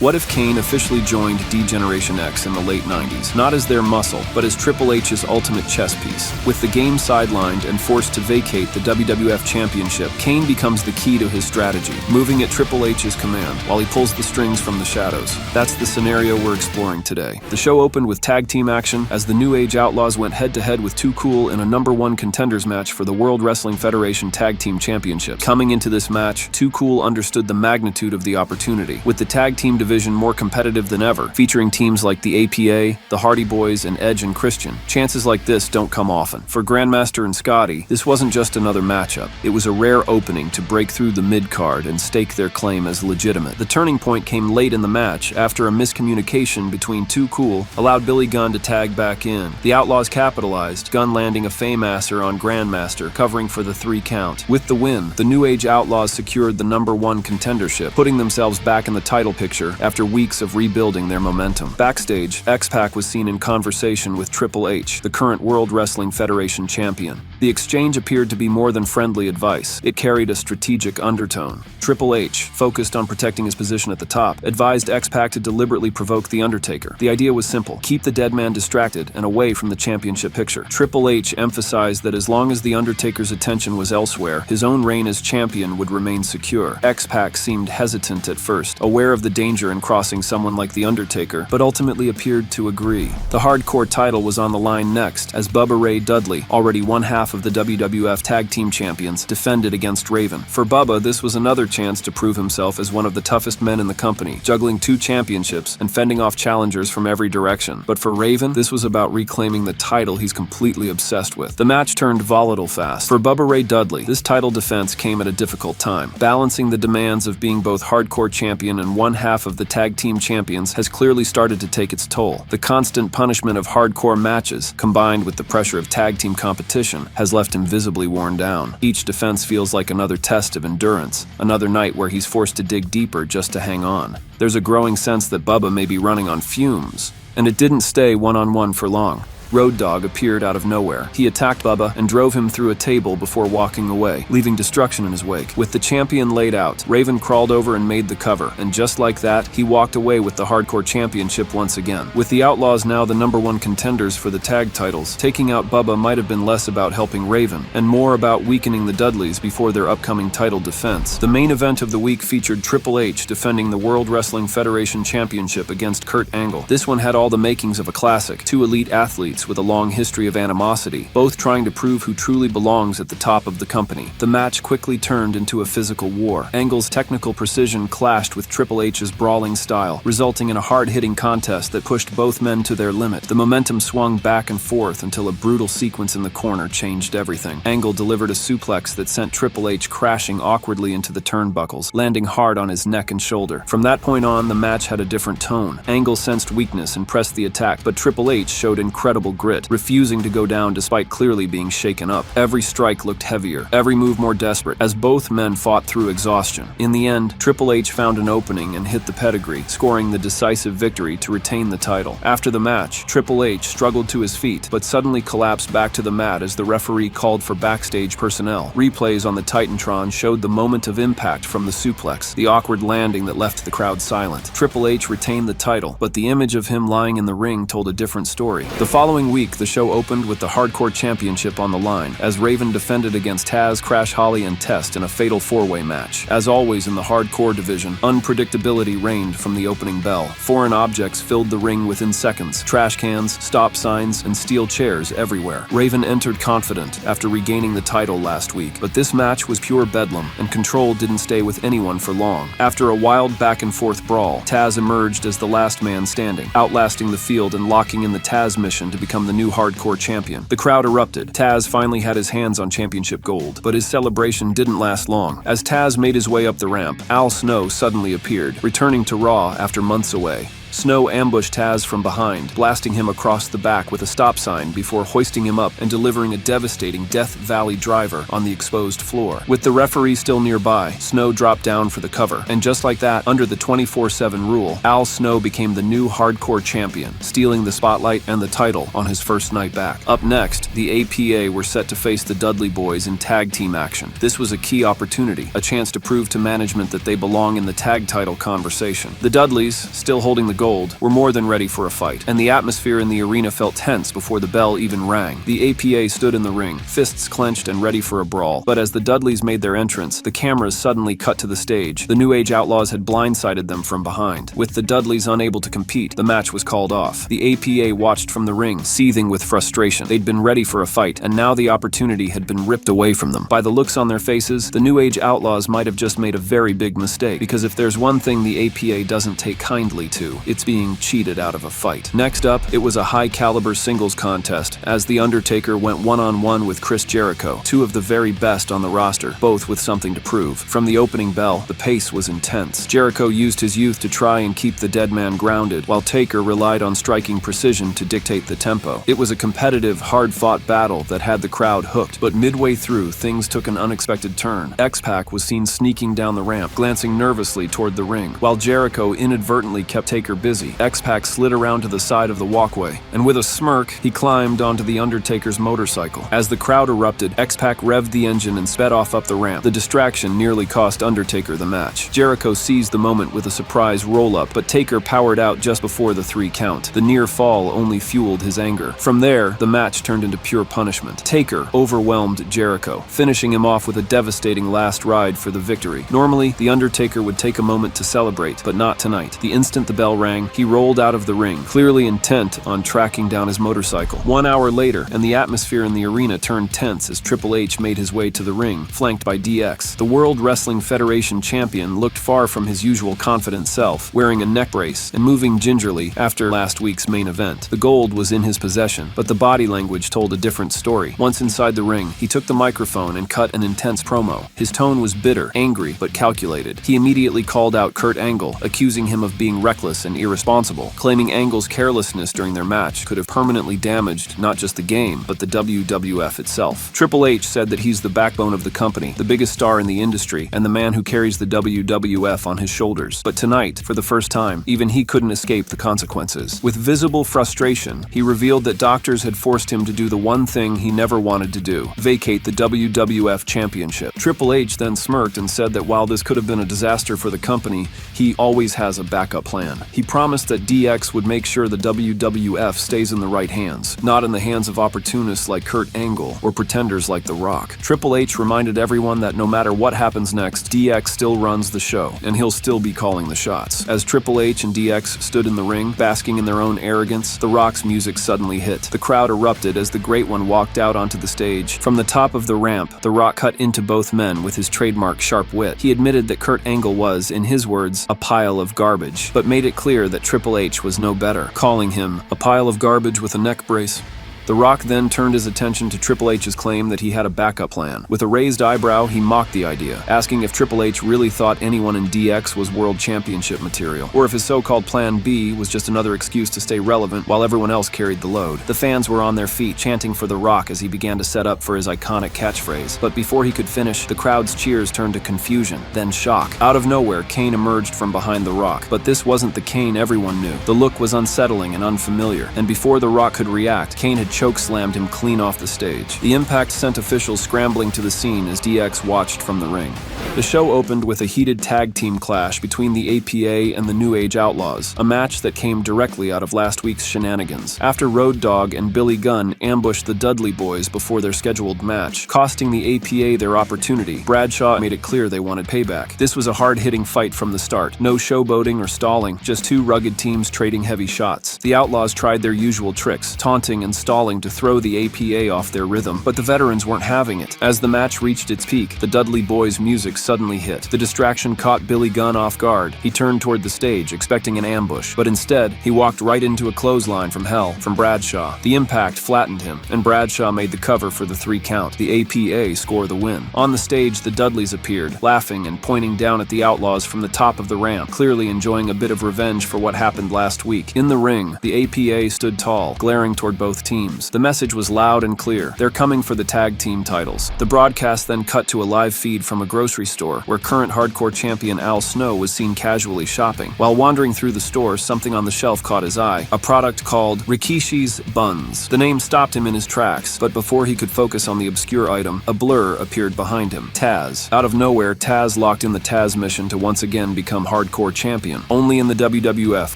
What if Kane officially joined D-Generation X in the late 90s, not as their muscle, but as Triple H's ultimate chess piece? With the game sidelined and forced to vacate the WWF Championship, Kane becomes the key to his strategy, moving at Triple H's command while he pulls the strings from the shadows. That's the scenario we're exploring today. The show opened with tag team action as the new Age Outlaws went head-to-head with Too Cool in a #1 contenders match for the World Wrestling Federation Tag Team Championship. Coming into this match, Too Cool understood the magnitude of the opportunity, with the tag team division more competitive than ever, featuring teams like the APA, the Hardy Boys, and Edge and Christian. Chances like this don't come often. For Grandmaster and Scotty, this wasn't just another matchup. It was a rare opening to break through the mid-card and stake their claim as legitimate. The turning point came late in the match after a miscommunication between Too Cool allowed Billy Gunn to tag back in. The Outlaws capitalized, Gunn landing a Fame-asser on Grandmaster, covering for the 3 count. With the win, the New Age Outlaws secured the #1 contendership, putting themselves back in the title picture after weeks of rebuilding their momentum. Backstage, X-Pac was seen in conversation with Triple H, the current World Wrestling Federation champion. The exchange appeared to be more than friendly advice. It carried a strategic undertone. Triple H, focused on protecting his position at the top, advised X-Pac to deliberately provoke The Undertaker. The idea was simple: keep the dead man distracted and away from the championship picture. Triple H emphasized that as long as The Undertaker's attention was elsewhere, his own reign as champion would remain secure. X-Pac seemed hesitant at first, aware of the danger in crossing someone like The Undertaker, but ultimately appeared to agree. The hardcore title was on the line next, as Bubba Ray Dudley, already one half of the WWF Tag Team Champions, defended against Raven. For Bubba, this was another chance to prove himself as one of the toughest men in the company, juggling 2 championships and fending off challengers from every direction. But for Raven, this was about reclaiming the title he's completely obsessed with. The match turned volatile fast. For Bubba Ray Dudley, this title defense came at a difficult time. Balancing the demands of being both hardcore champion and one half of the Tag Team Champions has clearly started to take its toll. The constant punishment of hardcore matches, combined with the pressure of tag team competition, has left him visibly worn down. Each defense feels like another test of endurance, another night where he's forced to dig deeper just to hang on. There's a growing sense that Bubba may be running on fumes, and it didn't stay one-on-one for long. Road Dogg appeared out of nowhere. He attacked Bubba and drove him through a table before walking away, leaving destruction in his wake. With the champion laid out, Raven crawled over and made the cover, and just like that, he walked away with the Hardcore Championship once again. With the Outlaws now the #1 contenders for the tag titles, taking out Bubba might have been less about helping Raven, and more about weakening the Dudleys before their upcoming title defense. The main event of the week featured Triple H defending the World Wrestling Federation Championship against Kurt Angle. This one had all the makings of a classic: 2 elite athletes with a long history of animosity, both trying to prove who truly belongs at the top of the company. The match quickly turned into a physical war. Angle's technical precision clashed with Triple H's brawling style, resulting in a hard-hitting contest that pushed both men to their limit. The momentum swung back and forth until a brutal sequence in the corner changed everything. Angle delivered a suplex that sent Triple H crashing awkwardly into the turnbuckles, landing hard on his neck and shoulder. From that point on, the match had a different tone. Angle sensed weakness and pressed the attack, but Triple H showed incredible grit, refusing to go down despite clearly being shaken up. Every strike looked heavier, every move more desperate, as both men fought through exhaustion. In the end, Triple H found an opening and hit the pedigree, scoring the decisive victory to retain the title. After the match, Triple H struggled to his feet, but suddenly collapsed back to the mat as the referee called for backstage personnel. Replays on the Titantron showed the moment of impact from the suplex, the awkward landing that left the crowd silent. Triple H retained the title, but the image of him lying in the ring told a different story. The following week, the show opened with the Hardcore Championship on the line, as Raven defended against Taz, Crash Holly, and Test in a fatal 4-way match. As always in the Hardcore division, unpredictability reigned from the opening bell. Foreign objects filled the ring within seconds: trash cans, stop signs, and steel chairs everywhere. Raven entered confident after regaining the title last week, but this match was pure bedlam, and control didn't stay with anyone for long. After a wild back-and-forth brawl, Taz emerged as the last man standing, outlasting the field and locking in the Taz mission to become the new Hardcore champion. The crowd erupted. Taz finally had his hands on championship gold, but his celebration didn't last long. As Taz made his way up the ramp, Al Snow suddenly appeared, returning to Raw after months away. Snow ambushed Taz from behind, blasting him across the back with a stop sign before hoisting him up and delivering a devastating Death Valley driver on the exposed floor. With the referee still nearby, Snow dropped down for the cover, and just like that, under the 24/7 rule, Al Snow became the new hardcore champion, stealing the spotlight and the title on his first night back. Up next, the APA were set to face the Dudley Boys in tag team action. This was a key opportunity, a chance to prove to management that they belong in the tag title conversation. The Dudleys, still holding the gold, were more than ready for a fight, and the atmosphere in the arena felt tense before the bell even rang. The APA stood in the ring, fists clenched and ready for a brawl, but as the Dudleys made their entrance, the cameras suddenly cut to the stage. The New Age Outlaws had blindsided them from behind. With the Dudleys unable to compete, the match was called off. The APA watched from the ring, seething with frustration. They'd been ready for a fight, and now the opportunity had been ripped away from them. By the looks on their faces, the New Age Outlaws might have just made a very big mistake, because if there's one thing the APA doesn't take kindly to, it's being cheated out of a fight. Next up, it was a high-caliber singles contest, as The Undertaker went one-on-one with Chris Jericho, two of the very best on the roster, both with something to prove. From the opening bell, the pace was intense. Jericho used his youth to try and keep the dead man grounded, while Taker relied on striking precision to dictate the tempo. It was a competitive, hard-fought battle that had the crowd hooked, but midway through, things took an unexpected turn. X-Pac was seen sneaking down the ramp, glancing nervously toward the ring. While Jericho inadvertently kept Taker busy, X-Pac slid around to the side of the walkway, and with a smirk, he climbed onto the Undertaker's motorcycle. As the crowd erupted, X-Pac revved the engine and sped off up the ramp. The distraction nearly cost Undertaker the match. Jericho seized the moment with a surprise roll-up, but Taker powered out just before the 3 count. The near fall only fueled his anger. From there, the match turned into pure punishment. Taker overwhelmed Jericho, finishing him off with a devastating last ride for the victory. Normally, The Undertaker would take a moment to celebrate, but not tonight. The instant the bell rang, he rolled out of the ring, clearly intent on tracking down his motorcycle. 1 hour later, and the atmosphere in the arena turned tense as Triple H made his way to the ring, flanked by DX. The World Wrestling Federation champion looked far from his usual confident self, wearing a neck brace and moving gingerly after last week's main event. The gold was in his possession, but the body language told a different story. Once inside the ring, he took the microphone and cut an intense promo. His tone was bitter, angry, but calculated. He immediately called out Kurt Angle, accusing him of being reckless and irresponsible, claiming Angle's carelessness during their match could have permanently damaged not just the game, but the WWF itself. Triple H said that he's the backbone of the company, the biggest star in the industry, and the man who carries the WWF on his shoulders. But tonight, for the first time, even he couldn't escape the consequences. With visible frustration, he revealed that doctors had forced him to do the one thing he never wanted to do: vacate the WWF Championship. Triple H then smirked and said that while this could have been a disaster for the company, he always has a backup plan. He promised that DX would make sure the WWF stays in the right hands, not in the hands of opportunists like Kurt Angle or pretenders like The Rock. Triple H reminded everyone that no matter what happens next, DX still runs the show, and he'll still be calling the shots. As Triple H and DX stood in the ring, basking in their own arrogance, The Rock's music suddenly hit. The crowd erupted as the Great One walked out onto the stage. From the top of the ramp, The Rock cut into both men with his trademark sharp wit. He admitted that Kurt Angle was, in his words, a pile of garbage, but made it clear that Triple H was no better, calling him a pile of garbage with a neck brace. The Rock then turned his attention to Triple H's claim that he had a backup plan. With a raised eyebrow, he mocked the idea, asking if Triple H really thought anyone in DX was world championship material, or if his so-called Plan B was just another excuse to stay relevant while everyone else carried the load. The fans were on their feet, chanting for The Rock as he began to set up for his iconic catchphrase. But before he could finish, the crowd's cheers turned to confusion, then shock. Out of nowhere, Kane emerged from behind The Rock. But this wasn't the Kane everyone knew. The look was unsettling and unfamiliar, and before The Rock could react, Kane had chokeslammed him clean off the stage. The impact sent officials scrambling to the scene as DX watched from the ring. The show opened with a heated tag team clash between the APA and the New Age Outlaws, a match that came directly out of last week's shenanigans. After Road Dogg and Billy Gunn ambushed the Dudley Boys before their scheduled match, costing the APA their opportunity, Bradshaw made it clear they wanted payback. This was a hard-hitting fight from the start. No showboating or stalling, just two rugged teams trading heavy shots. The Outlaws tried their usual tricks, taunting and stalling brawling to throw the APA off their rhythm, but the veterans weren't having it. As the match reached its peak, the Dudley Boyz' music suddenly hit. The distraction caught Billy Gunn off guard. He turned toward the stage, expecting an ambush, but instead, he walked right into a clothesline from hell from Bradshaw. The impact flattened him, and Bradshaw made the cover for the 3 count. The APA score the win. On the stage, the Dudleys appeared, laughing and pointing down at the Outlaws from the top of the ramp, clearly enjoying a bit of revenge for what happened last week. In the ring, the APA stood tall, glaring toward both teams. The message was loud and clear. They're coming for the tag team titles. The broadcast then cut to a live feed from a grocery store where current hardcore champion Al Snow was seen casually shopping. While wandering through the store, something on the shelf caught his eye, a product called Rikishi's Buns. The name stopped him in his tracks, but before he could focus on the obscure item, a blur appeared behind him. Taz. Out of nowhere, Taz locked in the Taz mission to once again become hardcore champion. Only in the WWF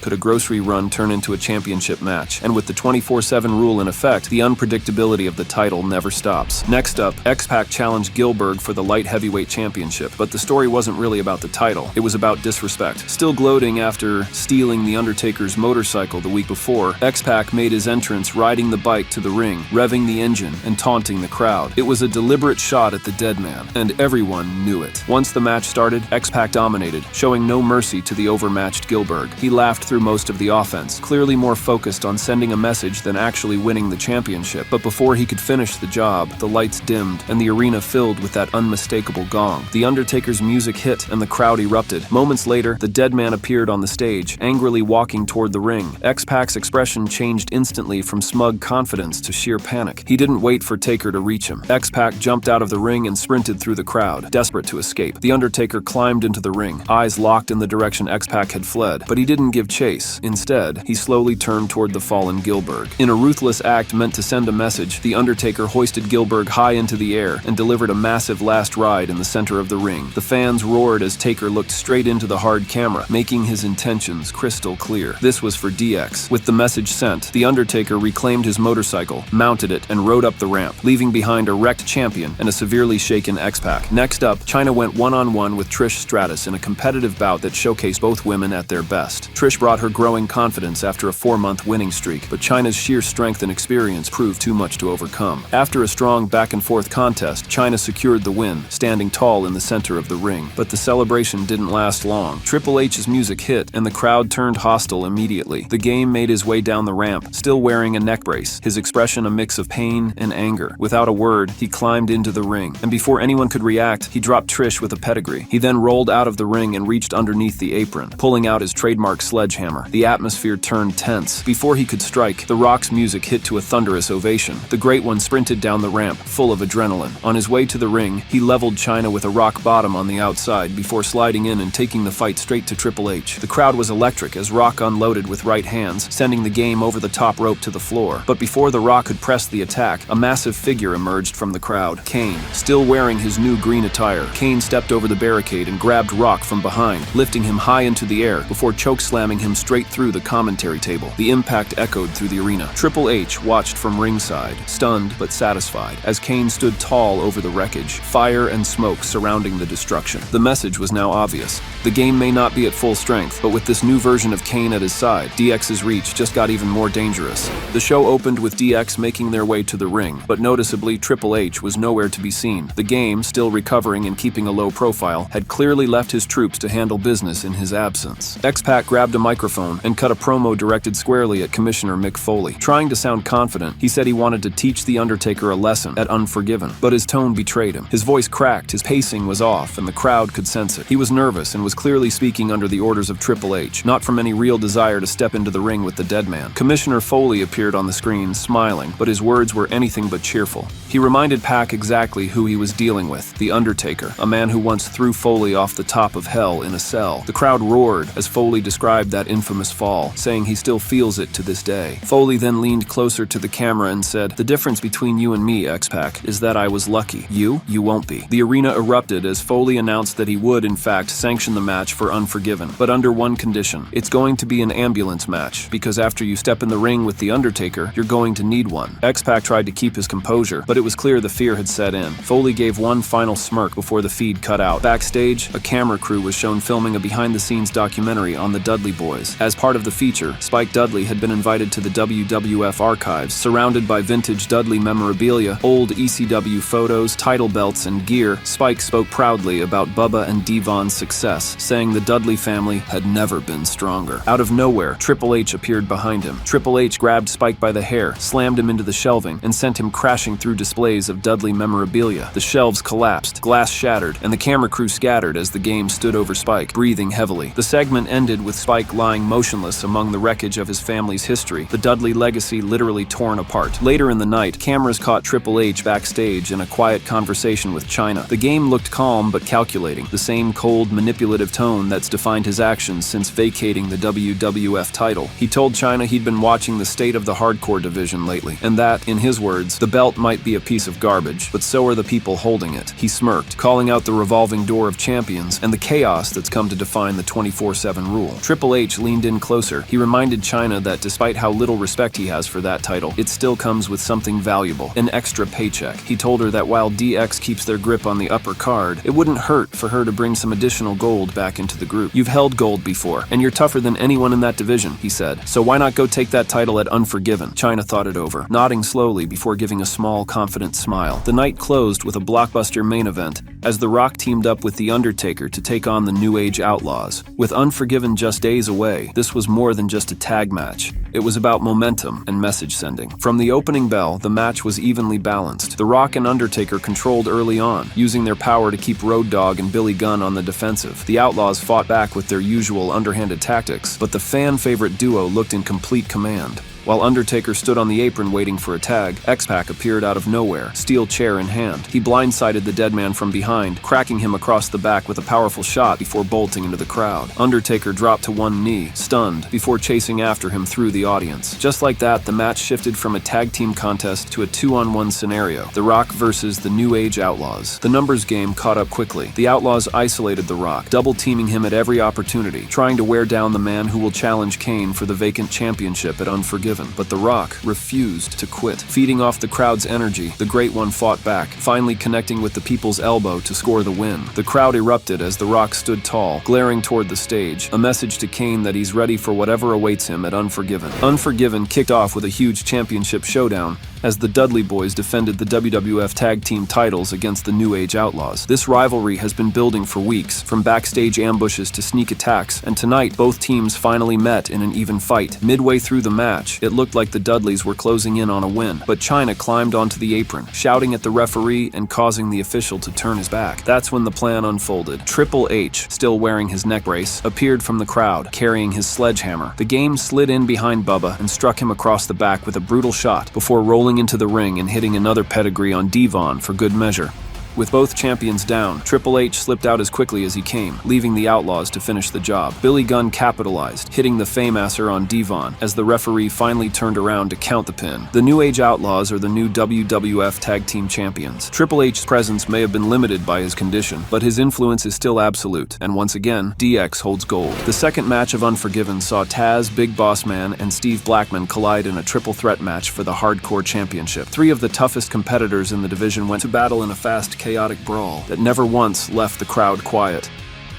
could a grocery run turn into a championship match, and with the 24/7 rule in effect, the unpredictability of the title never stops. Next up, X-Pac challenged Gillberg for the light heavyweight championship, but the story wasn't really about the title. It was about disrespect. Still gloating after stealing the Undertaker's motorcycle the week before, X-Pac made his entrance riding the bike to the ring, revving the engine and taunting the crowd. It was a deliberate shot at the dead man, and everyone knew it. Once the match started, X-Pac dominated, showing no mercy to the overmatched Gillberg. He laughed through most of the offense, clearly more focused on sending a message than actually winning the championship. But before he could finish the job, the lights dimmed and the arena filled with that unmistakable gong. The Undertaker's music hit and the crowd erupted. Moments later, the dead man appeared on the stage, angrily walking toward the ring. X-Pac's expression changed instantly from smug confidence to sheer panic. He didn't wait for Taker to reach him. X-Pac jumped out of the ring and sprinted through the crowd, desperate to escape. The Undertaker climbed into the ring, eyes locked in the direction X-Pac had fled, but he didn't give chase. Instead, he slowly turned toward the fallen Gillberg. In a ruthless act meant to send a message, the Undertaker hoisted Gillberg high into the air and delivered a massive last ride in the center of the ring. The fans roared as Taker looked straight into the hard camera, making his intentions crystal clear. This was for DX. With the message sent, the Undertaker reclaimed his motorcycle, mounted it, and rode up the ramp, leaving behind a wrecked champion and a severely shaken X-Pac. Next up, Chyna went one-on-one with Trish Stratus in a competitive bout that showcased both women at their best. Trish brought her growing confidence after a 4-month winning streak, but Chyna's sheer strength and experience proved too much to overcome. After a strong back-and-forth contest, Chyna secured the win, standing tall in the center of the ring. But the celebration didn't last long. Triple H's music hit, and the crowd turned hostile immediately. The Game made his way down the ramp, still wearing a neck brace, his expression a mix of pain and anger. Without a word, he climbed into the ring, and before anyone could react, he dropped Trish with a pedigree. He then rolled out of the ring and reached underneath the apron, pulling out his trademark sledgehammer. The atmosphere turned tense. Before he could strike, The Rock's music hit to a thunderous ovation. The Great One sprinted down the ramp, full of adrenaline. On his way to the ring, he leveled Chyna with a rock bottom on the outside before sliding in and taking the fight straight to Triple H. The crowd was electric as Rock unloaded with right hands, sending the Game over the top rope to the floor. But before The Rock could press the attack, a massive figure emerged from the crowd. Kane. Still wearing his new green attire, Kane stepped over the barricade and grabbed Rock from behind, lifting him high into the air before chokeslamming him straight through the commentary table. The impact echoed through the arena. Triple H watched from ringside, stunned but satisfied, as Kane stood tall over the wreckage, fire and smoke surrounding the destruction. The message was now obvious. The Game may not be at full strength, but with this new version of Kane at his side, DX's reach just got even more dangerous. The show opened with DX making their way to the ring, but noticeably Triple H was nowhere to be seen. The Game, still recovering and keeping a low profile, had clearly left his troops to handle business in his absence. X-Pac grabbed a microphone and cut a promo directed squarely at Commissioner Mick Foley. Trying to sound confident, he said he wanted to teach The Undertaker a lesson at Unforgiven, but his tone betrayed him. His voice cracked, his pacing was off, and the crowd could sense it. He was nervous and was clearly speaking under the orders of Triple H, not from any real desire to step into the ring with the dead man. Commissioner Foley appeared on the screen, smiling, but his words were anything but cheerful. He reminded Pac exactly who he was dealing with, The Undertaker, a man who once threw Foley off the top of hell in a cell. The crowd roared as Foley described that infamous fall, saying he still feels it to this day. Foley then leaned closer to the camera and said, "The difference between you and me, X-Pac, is that I was lucky. You won't be." The arena erupted as Foley announced that he would, in fact, sanction the match for Unforgiven, but under one condition. It's going to be an ambulance match, because after you step in the ring with The Undertaker, you're going to need one. X-Pac tried to keep his composure, but it was clear the fear had set in. Foley gave one final smirk before the feed cut out. Backstage, a camera crew was shown filming a behind-the-scenes documentary on the Dudley Boyz. As part of the feature, Spike Dudley had been invited to the WWF archive arrives. Surrounded by vintage Dudley memorabilia, old ECW photos, title belts, and gear, Spike spoke proudly about Bubba and Devon's success, saying the Dudley family had never been stronger. Out of nowhere, Triple H appeared behind him. Triple H grabbed Spike by the hair, slammed him into the shelving, and sent him crashing through displays of Dudley memorabilia. The shelves collapsed, glass shattered, and the camera crew scattered as the game stood over Spike, breathing heavily. The segment ended with Spike lying motionless among the wreckage of his family's history, the Dudley legacy literally torn apart. Later in the night, cameras caught Triple H backstage in a quiet conversation with Chyna. The game looked calm but calculating, the same cold, manipulative tone that's defined his actions since vacating the WWF title. He told Chyna he'd been watching the state of the hardcore division lately, and that, in his words, the belt might be a piece of garbage, but so are the people holding it. He smirked, calling out the revolving door of champions and the chaos that's come to define the 24/7 rule. Triple H leaned in closer. He reminded Chyna that despite how little respect he has for that title, it still comes with something valuable, an extra paycheck. He told her that while DX keeps their grip on the upper card, it wouldn't hurt for her to bring some additional gold back into the group. You've held gold before, and you're tougher than anyone in that division, he said. So why not go take that title at Unforgiven? Chyna thought it over, nodding slowly before giving a small, confident smile. The night closed with a blockbuster main event as The Rock teamed up with The Undertaker to take on the New Age Outlaws. With Unforgiven just days away, this was more than just a tag match. It was about momentum and message sending. From the opening bell, the match was evenly balanced. The Rock and Undertaker controlled early on, using their power to keep Road Dogg and Billy Gunn on the defensive. The Outlaws fought back with their usual underhanded tactics, but the fan-favorite duo looked in complete command. While Undertaker stood on the apron waiting for a tag, X-Pac appeared out of nowhere, steel chair in hand. He blindsided the dead man from behind, cracking him across the back with a powerful shot before bolting into the crowd. Undertaker dropped to one knee, stunned, before chasing after him through the audience. Just like that, the match shifted from a tag team contest to a 2-on-1 scenario, The Rock versus the New Age Outlaws. The numbers game caught up quickly. The Outlaws isolated The Rock, double-teaming him at every opportunity, trying to wear down the man who will challenge Kane for the vacant championship at Unforgiven. But The Rock refused to quit. Feeding off the crowd's energy, the Great One fought back, finally connecting with the people's elbow to score the win. The crowd erupted as The Rock stood tall, glaring toward the stage, a message to Kane that he's ready for whatever awaits him at Unforgiven. Unforgiven kicked off with a huge championship showdown as the Dudley Boys defended the WWF Tag Team titles against the New Age Outlaws. This rivalry has been building for weeks, from backstage ambushes to sneak attacks, and tonight both teams finally met in an even fight. Midway through the match, it looked like the Dudleys were closing in on a win, but Chyna climbed onto the apron, shouting at the referee and causing the official to turn his back. That's when the plan unfolded. Triple H, still wearing his neck brace, appeared from the crowd, carrying his sledgehammer. The game slid in behind Bubba and struck him across the back with a brutal shot before rolling into the ring and hitting another pedigree on Devon for good measure. With both champions down, Triple H slipped out as quickly as he came, leaving the Outlaws to finish the job. Billy Gunn capitalized, hitting the Fameasser on Devon as the referee finally turned around to count the pin. The New Age Outlaws are the new WWF Tag Team Champions. Triple H's presence may have been limited by his condition, but his influence is still absolute, and once again, DX holds gold. The second match of Unforgiven saw Taz, Big Boss Man, and Steve Blackman collide in a triple threat match for the Hardcore Championship. Three of the toughest competitors in the division went to battle in a fast, chaotic brawl that never once left the crowd quiet.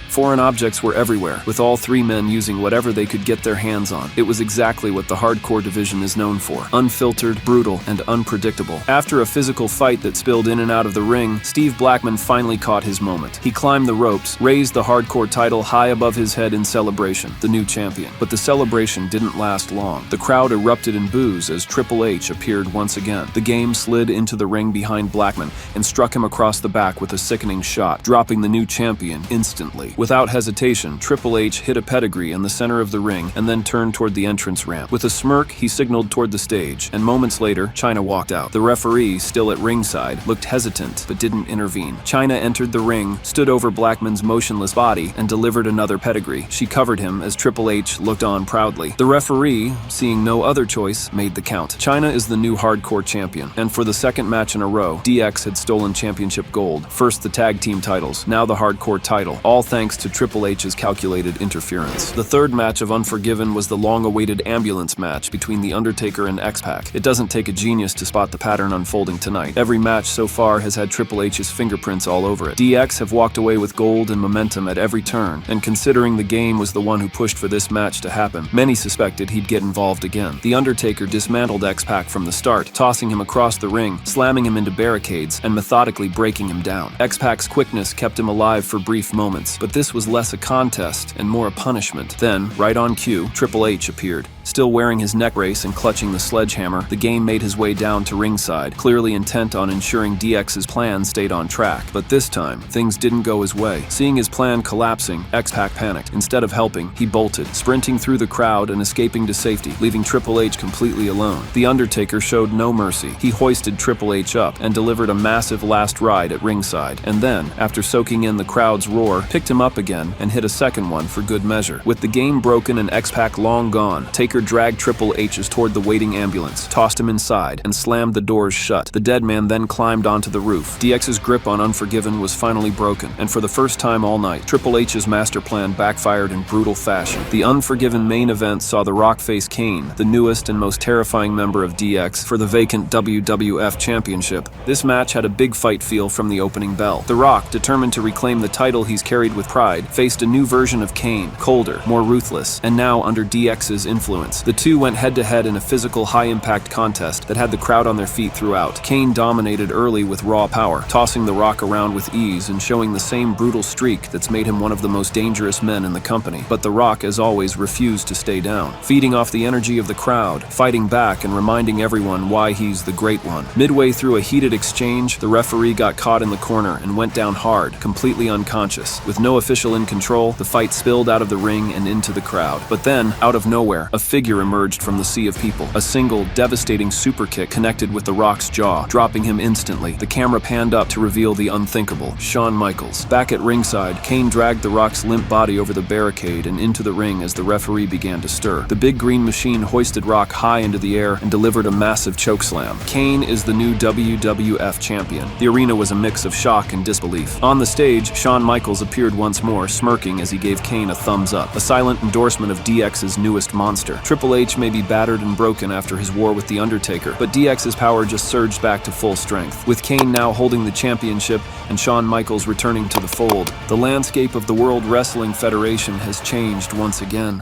Foreign objects were everywhere, with all three men using whatever they could get their hands on. It was exactly what the hardcore division is known for: unfiltered, brutal, and unpredictable. After a physical fight that spilled in and out of the ring, Steve Blackman finally caught his moment. He climbed the ropes, raised the hardcore title high above his head in celebration, the new champion. But the celebration didn't last long. The crowd erupted in boos as Triple H appeared once again. The game slid into the ring behind Blackman and struck him across the back with a sickening shot, dropping the new champion instantly. Without hesitation, Triple H hit a pedigree in the center of the ring and then turned toward the entrance ramp. With a smirk, he signaled toward the stage, and moments later, Chyna walked out. The referee, still at ringside, looked hesitant but didn't intervene. Chyna entered the ring, stood over Blackman's motionless body, and delivered another pedigree. She covered him as Triple H looked on proudly. The referee, seeing no other choice, made the count. Chyna is the new hardcore champion, and for the second match in a row, DX had stolen championship gold. First the tag team titles, now the hardcore title, all thanks thanks to Triple H's calculated interference. The third match of Unforgiven was the long-awaited ambulance match between The Undertaker and X-Pac. It doesn't take a genius to spot the pattern unfolding tonight. Every match so far has had Triple H's fingerprints all over it. DX have walked away with gold and momentum at every turn, and considering the Game was the one who pushed for this match to happen, many suspected he'd get involved again. The Undertaker dismantled X-Pac from the start, tossing him across the ring, slamming him into barricades, and methodically breaking him down. X-Pac's quickness kept him alive for brief moments, but this was less a contest and more a punishment. Then, right on cue, Triple H appeared. Still wearing his neck brace and clutching the sledgehammer, the Game made his way down to ringside, clearly intent on ensuring DX's plan stayed on track. But this time, things didn't go his way. Seeing his plan collapsing, X-Pac panicked. Instead of helping, he bolted, sprinting through the crowd and escaping to safety, leaving Triple H completely alone. The Undertaker showed no mercy. He hoisted Triple H up and delivered a massive last ride at ringside, and then, after soaking in the crowd's roar, picked him up again and hit a second one for good measure. With the Game broken and X-Pac long gone, Taker dragged Triple H's toward the waiting ambulance, tossed him inside, and slammed the doors shut. The dead man then climbed onto the roof. DX's grip on Unforgiven was finally broken, and for the first time all night, Triple H's master plan backfired in brutal fashion. The Unforgiven main event saw The Rock face Kane, the newest and most terrifying member of DX, for the vacant WWF Championship. This match had a big fight feel from the opening bell. The Rock, determined to reclaim the title he's carried with pride, faced a new version of Kane, colder, more ruthless, and now under DX's influence. The two went head-to-head in a physical, high-impact contest that had the crowd on their feet throughout. Kane dominated early with raw power, tossing The Rock around with ease and showing the same brutal streak that's made him one of the most dangerous men in the company. But The Rock, as always, refused to stay down, feeding off the energy of the crowd, fighting back and reminding everyone why he's the Great One. Midway through a heated exchange, the referee got caught in the corner and went down hard, completely unconscious. With no official in control, the fight spilled out of the ring and into the crowd. But then, out of nowhere, a figure emerged from the sea of people. A single, devastating super kick connected with The Rock's jaw, dropping him instantly. The camera panned up to reveal the unthinkable, Shawn Michaels. Back at ringside, Kane dragged The Rock's limp body over the barricade and into the ring as the referee began to stir. The big green machine hoisted Rock high into the air and delivered a massive chokeslam. Kane is the new WWF champion. The arena was a mix of shock and disbelief. On the stage, Shawn Michaels appeared once more, smirking as he gave Kane a thumbs up, a silent endorsement of DX's newest monster. Triple H may be battered and broken after his war with The Undertaker, but DX's power just surged back to full strength. With Kane now holding the championship and Shawn Michaels returning to the fold, the landscape of the World Wrestling Federation has changed once again.